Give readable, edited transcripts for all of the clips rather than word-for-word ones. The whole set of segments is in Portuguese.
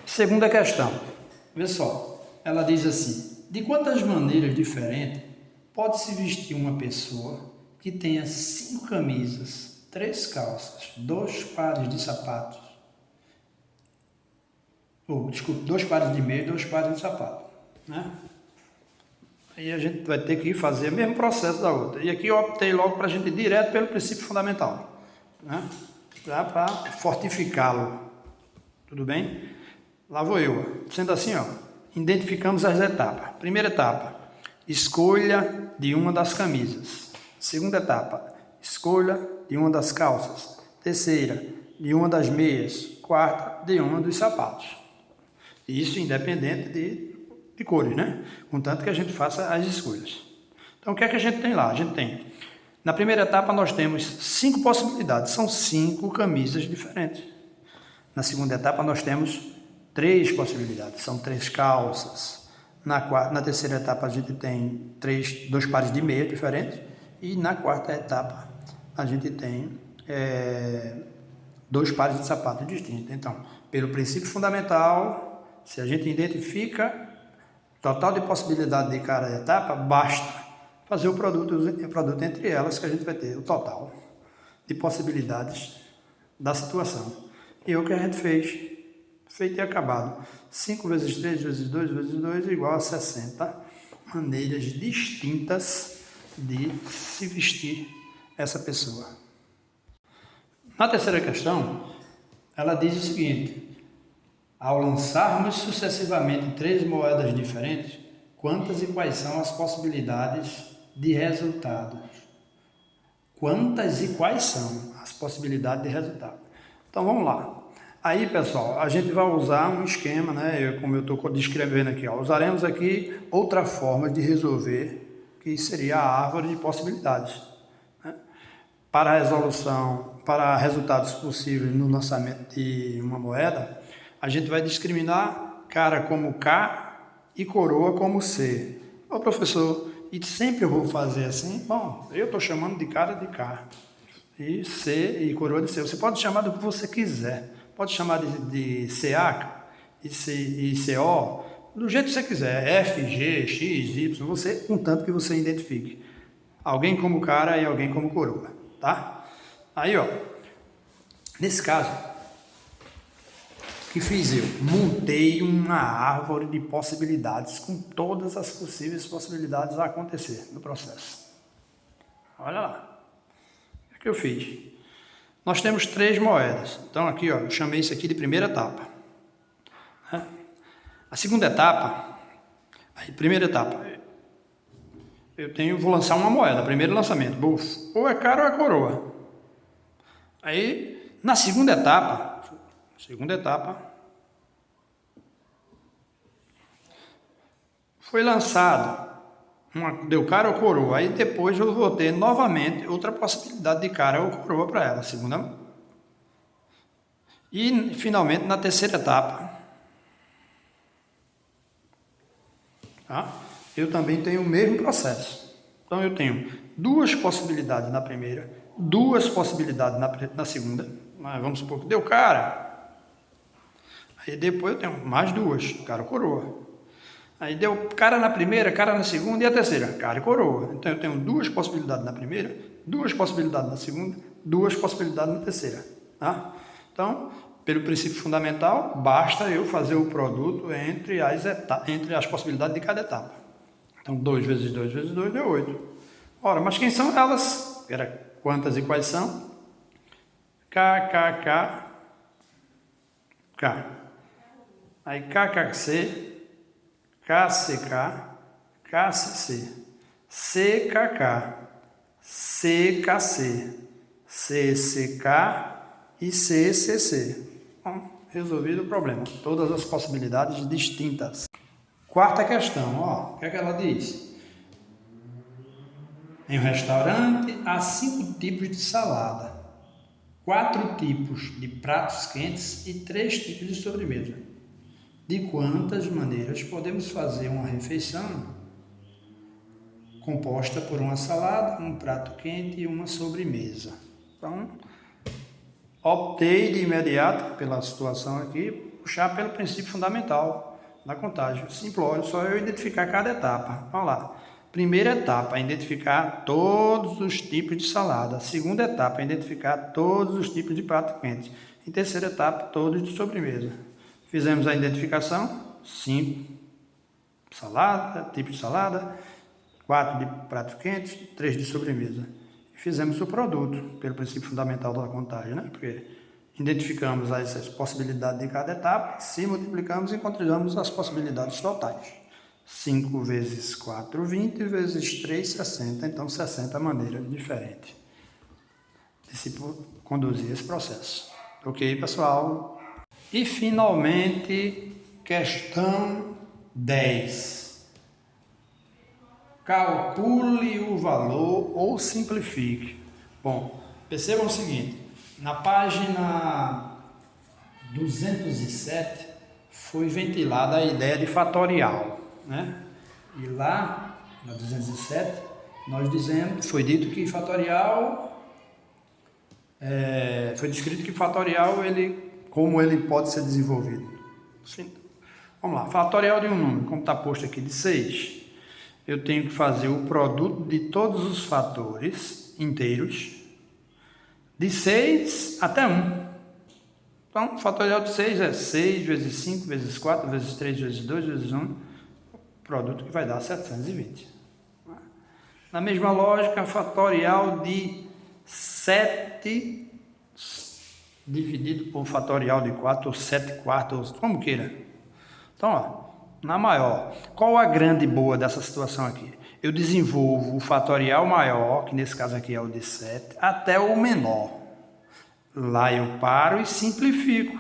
Segunda questão. Vê só. Ela diz assim: de quantas maneiras diferentes pode-se vestir uma pessoa que tenha 5 camisas, 3 calças, 2 pares de sapatos, desculpe, 2 pares de meia e 2 pares de sapato, né? Aí a gente vai ter que fazer o mesmo processo da outra. E aqui eu optei logo para a gente ir direto pelo princípio fundamental, né? Para fortificá-lo. Tudo bem? Lá vou eu. Sendo assim, ó, identificamos as etapas. Primeira etapa, escolha de uma das camisas. Segunda etapa, escolha de uma das calças. Terceira, de uma das meias. Quarta, de uma dos sapatos. Isso independente de cores, né? Contanto que a gente faça as escolhas. Então, o que é que a gente tem lá? A gente tem, na primeira etapa, nós temos 5 possibilidades. São 5 camisas diferentes. Na segunda etapa, nós temos 3 possibilidades. São 3 calças. Na terceira etapa, a gente tem 2 pares de meia diferentes. E na quarta etapa, a gente tem 2 pares de sapatos distintos. Então, pelo princípio fundamental, se a gente identifica total de possibilidade de cada etapa, basta fazer o produto entre elas, que a gente vai ter o total de possibilidades da situação. E o que a gente fez, feito e acabado. 5 vezes 3 vezes 2 vezes 2 é igual a 60 maneiras distintas de se vestir essa pessoa. Na terceira questão, ela diz o seguinte: ao lançarmos sucessivamente 3 moedas diferentes, quantas e quais são as possibilidades de resultados? Quantas e quais são as possibilidades de resultado? Então vamos lá. Aí, pessoal, a gente vai usar um esquema, né? Como eu estou descrevendo aqui, ó. Usaremos aqui outra forma de resolver, que seria a árvore de possibilidades, né? Para resultados possíveis no lançamento de uma moeda, a gente vai discriminar cara como K e coroa como C. Ô professor, e sempre eu vou fazer assim? Bom, eu estou chamando de cara de K e C e coroa de C. Você pode chamar do que você quiser. Pode chamar de CA e CO, do jeito que você quiser. F, G, X, Y, você, contanto que você identifique alguém como cara e alguém como coroa, tá? Aí, ó, nesse caso, o que fiz eu? Montei uma árvore de possibilidades com todas as possíveis possibilidades a acontecer no processo. Olha lá. O que eu fiz? Nós temos 3 moedas. Então, aqui, ó, eu chamei isso aqui de primeira etapa. A segunda etapa, primeira etapa, vou lançar uma moeda, primeiro lançamento. Ou é cara ou é coroa. Aí, na segunda etapa, foi lançado, deu cara ou coroa. Aí depois eu vou ter novamente outra possibilidade de cara ou coroa para ela, segunda. E finalmente na terceira etapa, tá? Eu também tenho o mesmo processo. Então eu tenho 2 possibilidades na primeira, 2 possibilidades na segunda. Mas vamos supor que deu cara. Aí depois eu tenho mais 2, cara ou coroa. Aí deu cara na primeira, cara na segunda e a terceira, cara e coroa. Então eu tenho 2 possibilidades na primeira, 2 possibilidades na segunda, 2 possibilidades na terceira, tá? Então, pelo princípio fundamental, basta eu fazer o produto entre as possibilidades de cada etapa. Então, 2 vezes 2 vezes 2 deu 8. Ora, mas quem são elas? Quantas e quais são? K, K, K, K. Aí KKC, KCK, KCC, CKK, CKC, CCK e CCC. Bom, resolvido o problema. Todas as possibilidades distintas. Quarta questão, ó, o que é que ela diz? Em um restaurante, há 5 tipos de salada, 4 tipos de pratos quentes e 3 tipos de sobremesa. De quantas maneiras podemos fazer uma refeição composta por uma salada, um prato quente e uma sobremesa? Então, optei de imediato, pela situação aqui, puxar pelo princípio fundamental da contagem. Simplório, só eu identificar cada etapa. Vamos lá. Primeira etapa, identificar todos os tipos de salada. Segunda etapa, identificar todos os tipos de prato quente. E terceira etapa, todos de sobremesa. Fizemos a identificação, 5 tipos de salada, 4 de prato quente, 3 de sobremesa. E fizemos o produto, pelo princípio fundamental da contagem, né? Porque identificamos as possibilidades de cada etapa, se multiplicamos, encontramos as possibilidades totais. 5 vezes 4, 20, vezes 3, 60. Então, 60 maneiras diferentes de se conduzir esse processo. Ok, pessoal? E, finalmente, questão 10. Calcule o valor ou simplifique. Bom, percebam o seguinte. Na página 207 foi ventilada a ideia de fatorial, né? E lá, na 207, foi dito que fatorial, foi descrito que fatorial, como ele pode ser desenvolvido. Vamos lá, fatorial de um número, como está posto aqui, de 6. Eu tenho que fazer o produto de todos os fatores inteiros, de 6 até 1. Então, o fatorial de 6 é 6 vezes 5 vezes 4 vezes 3 vezes 2 vezes 1, produto que vai dar 720. Na mesma lógica, fatorial de 7 dividido por fatorial de 4, ou 7 quartos, como queira. Então, ó, na maior, qual a grande boa dessa situação aqui? Eu desenvolvo o fatorial maior, que nesse caso aqui é o de 7, até o menor. Lá eu paro e simplifico,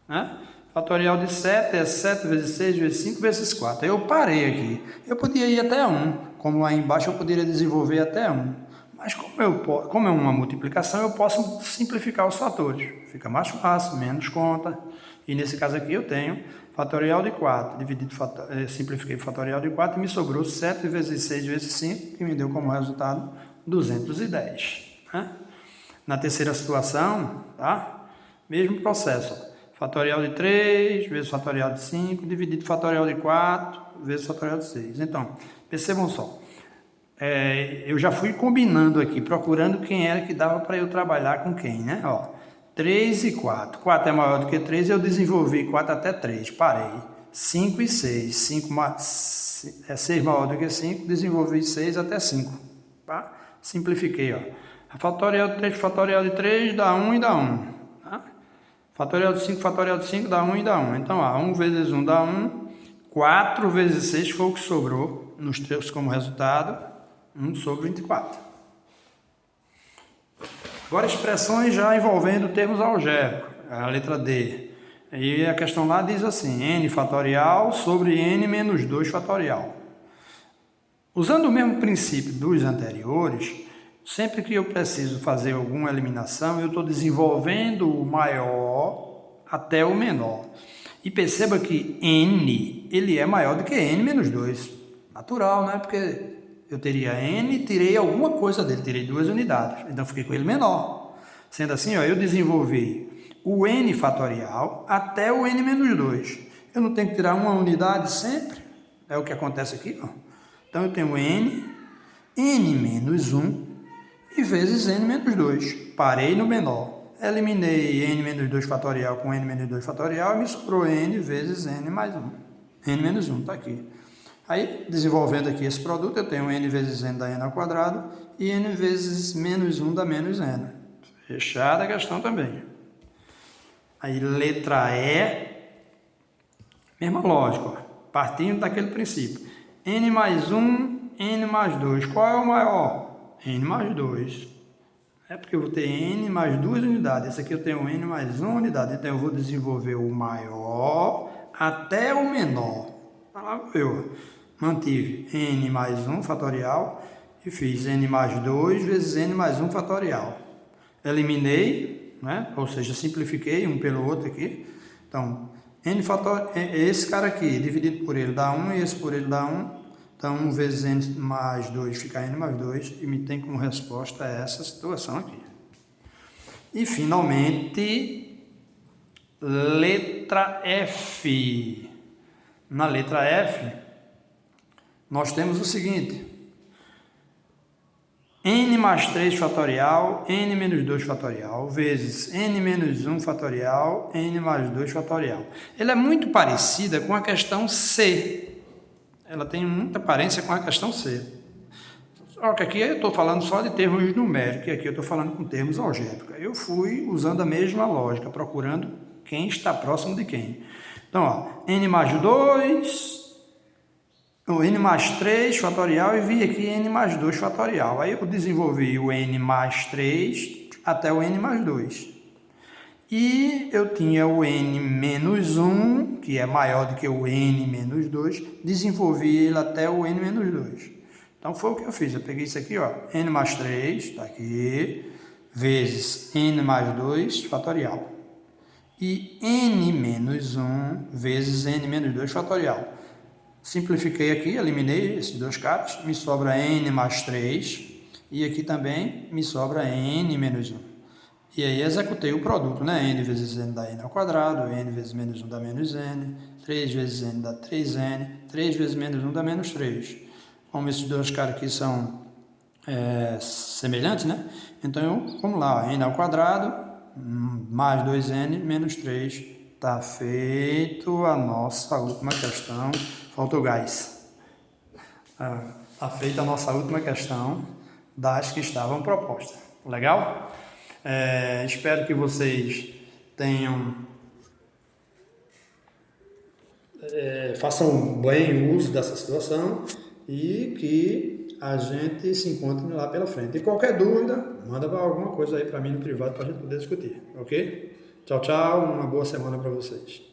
né? Fatorial de 7 é 7 vezes 6 vezes 5 vezes 4. Eu parei aqui. Eu podia ir até 1, como lá embaixo eu poderia desenvolver até 1. Mas como é uma multiplicação, eu posso simplificar os fatores. Fica mais fácil, menos conta. E nesse caso aqui eu tenho fatorial de 4, simplifiquei o fatorial de 4 e me sobrou 7 vezes 6 vezes 5, que me deu como resultado 210. Né? Na terceira situação, tá? Mesmo processo. Ó. Fatorial de 3 vezes fatorial de 5, dividido fatorial de 4 vezes fatorial de 6. Então, percebam só. Eu já fui combinando aqui, procurando quem era que dava para eu trabalhar com quem, né? Ó, 3 e 4. 4 é maior do que 3, eu desenvolvi 4 até 3, parei. 5 e 6. 6 maior do que 5, desenvolvi 6 até 5. Tá? Simplifiquei, ó. Fatorial de 3 dá 1 e dá 1. Tá? Fatorial de 5 dá 1 e dá 1. Então, ó, 1 vezes 1 dá 1. 4 vezes 6 foi o que sobrou nos textos como resultado. 1 sobre 24. Agora, expressões já envolvendo termos algébricos. A letra D. E a questão lá diz assim, n fatorial sobre n menos 2 fatorial. Usando o mesmo princípio dos anteriores, sempre que eu preciso fazer alguma eliminação, eu estou desenvolvendo o maior até o menor. E perceba que n, ele é maior do que n menos 2. Natural, né? Porque eu teria n, tirei alguma coisa dele, tirei 2 unidades. Então, fiquei com ele menor. Sendo assim, ó, eu desenvolvi o n fatorial até o n menos 2. Eu não tenho que tirar uma unidade sempre? É o que acontece aqui, ó. Então, eu tenho n menos 1 e vezes n menos 2. Parei no menor. Eliminei n menos 2 fatorial com n menos 2 fatorial e me sobrou n vezes n mais 1. n menos 1 está aqui. Aí, desenvolvendo aqui esse produto, eu tenho n vezes n da n ao quadrado e n vezes menos 1 da menos n. Fechada a questão também. Aí, letra E, mesma lógica, ó, partindo daquele princípio. n mais 1, n mais 2. Qual é o maior? n mais 2. É porque eu vou ter n mais 2 unidades. Esse aqui eu tenho n mais 1 unidade. Então, eu vou desenvolver o maior até o menor. Lá eu mantive n mais 1 fatorial e fiz n mais 2 vezes n mais 1 fatorial. Eliminei, né? Ou seja, simplifiquei um pelo outro aqui. Então, esse cara aqui, dividido por ele dá 1 e esse por ele dá 1. Então, 1 vezes n mais 2 fica n mais 2 e me tem como resposta essa situação aqui. E, finalmente, letra F. Na letra F, nós temos o seguinte: n mais 3 fatorial, n menos 2 fatorial, vezes n menos 1 fatorial, n mais 2 fatorial. Ela é muito parecida com a questão C. Ela tem muita aparência com a questão C. Só que aqui eu estou falando só de termos numéricos, e aqui eu estou falando com termos algébricos. Eu fui usando a mesma lógica, procurando quem está próximo de quem. Então, ó, n mais 2... o n mais 3 fatorial e vi aqui n mais 2 fatorial. Aí eu desenvolvi o n mais 3 até o n mais 2. E eu tinha o n menos 1, que é maior do que o n menos 2, desenvolvi ele até o n menos 2. Então foi o que eu fiz. Eu peguei isso aqui, ó, n mais 3, está aqui, vezes n mais 2 fatorial. E n menos 1 vezes n menos 2 fatorial. Simplifiquei aqui, eliminei esses dois caras, me sobra n mais 3, e aqui também me sobra n menos 1. E aí executei o produto, né? N vezes n dá n ao quadrado, n vezes menos 1 dá menos n, 3 vezes n dá 3n, 3 vezes menos 1 dá menos 3. Como esses dois caras aqui são semelhantes, né? Então, vamos lá, n ao quadrado, mais 2n, menos 3. Está feito a nossa última questão. Falta o gás. Está feita a nossa última questão das que estavam propostas. Legal? Espero que vocês tenham... façam bem uso dessa situação e que a gente se encontre lá pela frente. E qualquer dúvida, manda alguma coisa aí para mim no privado para a gente poder discutir. Ok? Tchau, tchau. Uma boa semana para vocês.